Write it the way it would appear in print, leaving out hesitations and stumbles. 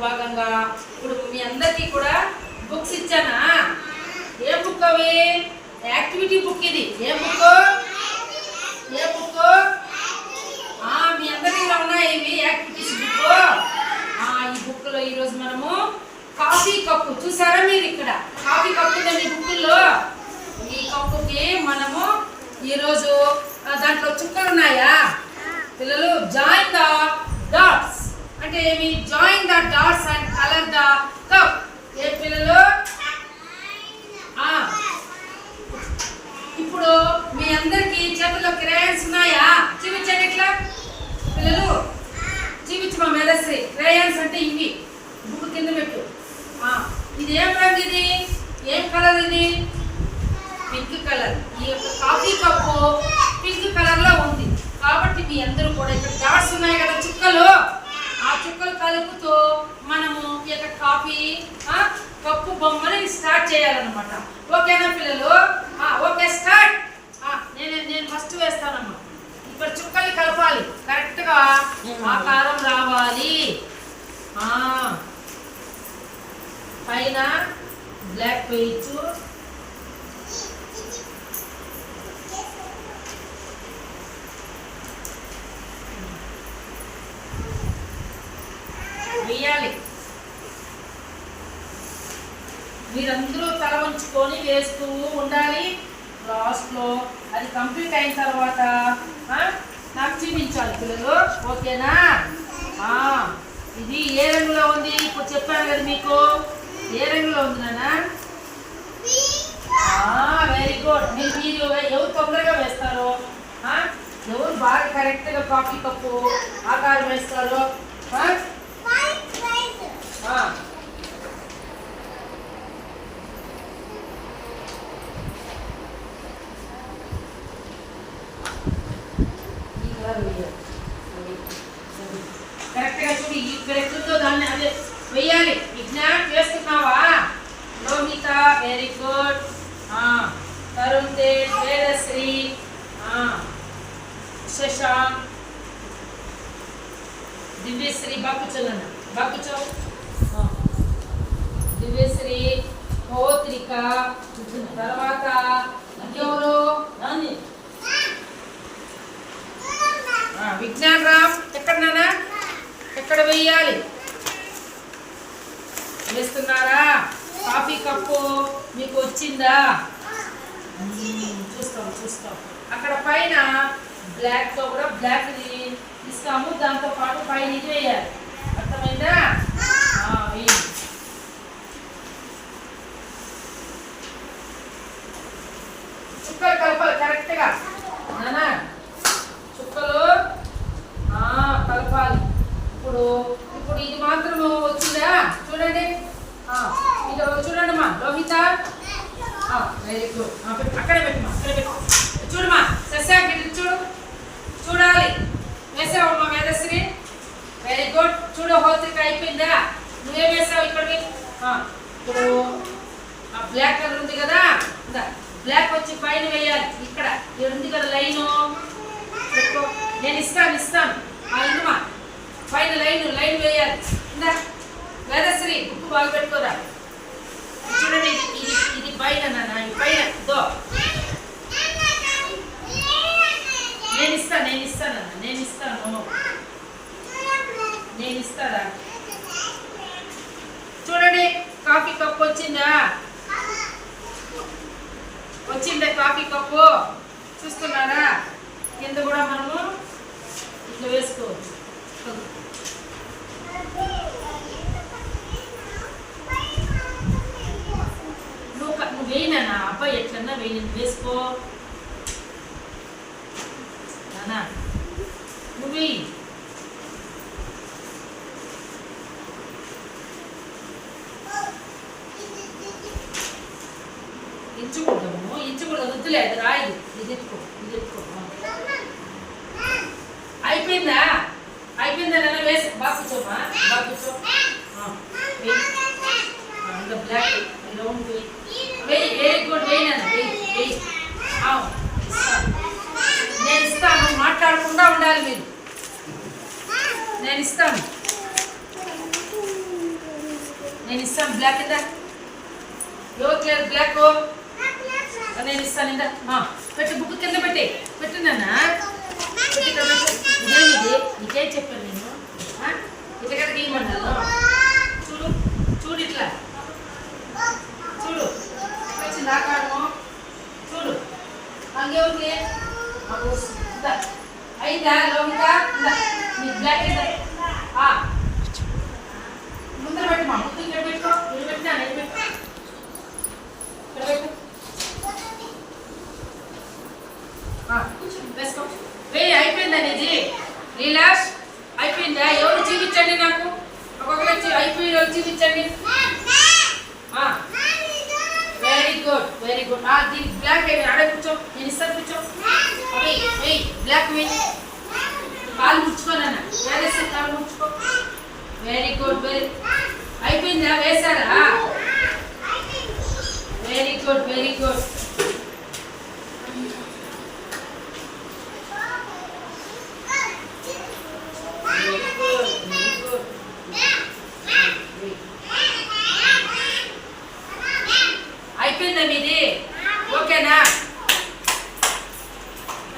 భాగంగా ఇప్పుడు మీ అందరికీ కూడా బుక్స్ ఇచ్చానా? ఏ బుక్ అవి? Activity book. ఇది ఏ బుక్? ఏ బుక్? మీ అందరికీ ఉన్నాయి ఇవి యాక్టివిటీస్ బుక్. ఈ బుక్లో ఈరోజు మనము కాఫీ కప్పు చూసారా మీరు? ఇక్కడ కాఫీ కప్పు ఉందండి బుక్కుల్లో. ఈ కప్పుకి మనము ఈరోజు దాంట్లో చుక్కలు ఉన్నాయా పిల్లలు? జాయిన్ ద డాట్స్ అంటే ఏమి? Join the dots and colour the cup. ఏ పిల్లలు? ఇప్పుడు మీ అందరికి చేతుల్లో క్రేయాన్స్ ఉన్నాయా? చూపించండి ఇట్లా పిల్లలు, చూపించు మా మేధశ్రీ. క్రేయాన్స్ అంటే ఇవి. బుక్ కింద పెట్టు. ఇది ఏం రంగు? ఇది ఏం కలర్? ఇది పింక్ కలర్. ఈ యొక్క కాఫీ కప్పు పింక్ కలర్ లో ఉంది కాబట్టి మీ అందరూ కూడా ఇక్కడ డాట్స్ ఉన్నాయి కదా చుక్కలు, ఆ చుక్కలు కలుపుతూ మనము ఈ యొక్క కాఫీ కప్పు బొమ్మని స్టార్ట్ చేయాలన్నమాట. ఓకేనా పిల్లలు? Okay start. నేను ఫస్ట్ వేస్తానమ్మా. ఇక్కడ చుక్కల్ని కలపాలి, కరెక్ట్ గా ఆకారం రావాలి. పైన బ్లాక్ వేయచ్చు. వేయాలి. మీరందరూ తల వంచుకొని వేస్తూ ఉండాలి. లాస్ట్లో అది కంప్లీట్ అయిన తర్వాత నాకు చూపించాలి పిల్లలు. ఓకేనా? ఇది ఏ రంగులో ఉంది? ఇప్పుడు చెప్పాను కదా మీకు. ఏ రంగులో ఉంది నాన్న? Very good. మీరు ఎవరు తొందరగా వేస్తారో, ఎవరు బాగా కరెక్ట్గా కాఫీ కప్పు ఆకారం వేస్తారో కరెక్ట్ గా చూడు. ఇక్కడ ఎట్లుందో దాన్ని అదే వెయ్యాలి. విజ్ఞాన్ చేస్తున్నావా? Lohitha very good. తరుణ్ తేజ్, వేదశ్రీ, శశాంక్, దివ్యశ్రీ. బాకుచోన్న బాకుచో. దివ్యశ్రీ, పౌత్రిక, తర్వాత ఇంకెవరు? విజ్ఞాన్ రామ్. ఎక్కడ నాన్న? ఎక్కడ వెయ్యాలి? వేస్తున్నారా? కాఫీ కప్పు మీకు వచ్చిందా? చూస్తాం. అక్కడ పైన బ్లాక్ తో కూడా బ్లాక్ ఇస్తాము. దాంతో పాటు పైన ఇది వేయాలి. అర్థమైందా? చుక్కలు కలపాలి కరెక్ట్ గా నాన్న. చుక్కలు కలపాలి. ఇప్పుడు ఇది మాత్రం వచ్చిందా? చూడండి. ఇది చూడండి మా లోహిత. Very good. అక్కడే పెట్టుమా, అక్కడే పెట్టు. చూడమా శశాంక్, ఇటు చూడు. చూడాలి. వేసావమ్మా మేధశ్రీ. Very good. చూడు హోత్రిక అయిపోయిందా? నువ్వేం వేసావు? ఇక్కడ ఇప్పుడు బ్లాక్ కలర్ ఉంది కదా, బ్లాక్ వచ్చి పైన వేయాలి. ఇక్కడ ఉంది కదా లైను. నేను ఇస్తాను. ఇందుమా పైన లైన్ వేయాలి. ఇందా మేధశ్రీ బుక్ బాగా పెట్టుకోరా. చూడండి ఇది పైన నాన్న. పైన దో నేను ఇస్తారా? చూడండి కాఫీ కప్ వచ్చిందా? వచ్చిందా కాఫీ కప్పు? చూస్తున్నారా? కింద కూడా మనము ఇట్లా వేసుకోవచ్చు. నువ్వు వేయినా అబ్బాయి ఎట్లన్నా వేయి. వేసుకో నానా, నువ్వు వేయి. ఇంచకూడదు వద్దులే. అది రాయదు. ఇది ఎత్తుకో. అయిపోయిందా? నాన్న వేసి బాగుచోమా. బాగుచో. బ్లాక్ రౌండ్ వెయ్యి. Very good. వెయ్యి. నేను ఇస్తాను. మాట్లాడకుండా ఉండాలి మీరు. నేను ఇస్తాను. నేను ఇస్తాను బ్లాక్ ఇందా. ఎవరు క్లియర్ బ్లాక్ నేను ఇస్తాను ఇందా. పెట్టు, బుక్ కింద పెట్టు నాన్న. ఇదేమిది ఇదే చెప్పాను నేను. ఇట్లా కదా గీయమన్నాను. చూడు చూడు ఇట్లా చూడు వచ్చింది ఆకారము. చూడు అంగే ఉంది. అయిందా లోహిత? నీ బ్లాక్ అయిందా? ముందర పెట్టు మా ముందు ఇక్కడ పెట్టుకో. ఇక్కడ పెట్టినా నేను పెట్టు. ఇక్కడ పెట్టు. వేసుకో. అయిపోయిందా నీది లీలాష్? అయిపోయిందా? ఎవరు చూపించండి నాకు. ఒక్కొక్కరు అయిపోయి చూపించండి. Very good very good. దీనికి బ్లాక్ ఆడే కూర్చో. నేను ఇస్తాను కూర్చో. వెయ్యి బ్లాక్ వెయ్యి. కాలు ముచ్చుకోనన్నా. వేరేస్తే కాలు ముచ్చుకో. Very good very. అయిపోయిందా? వేసారా? Very good very good.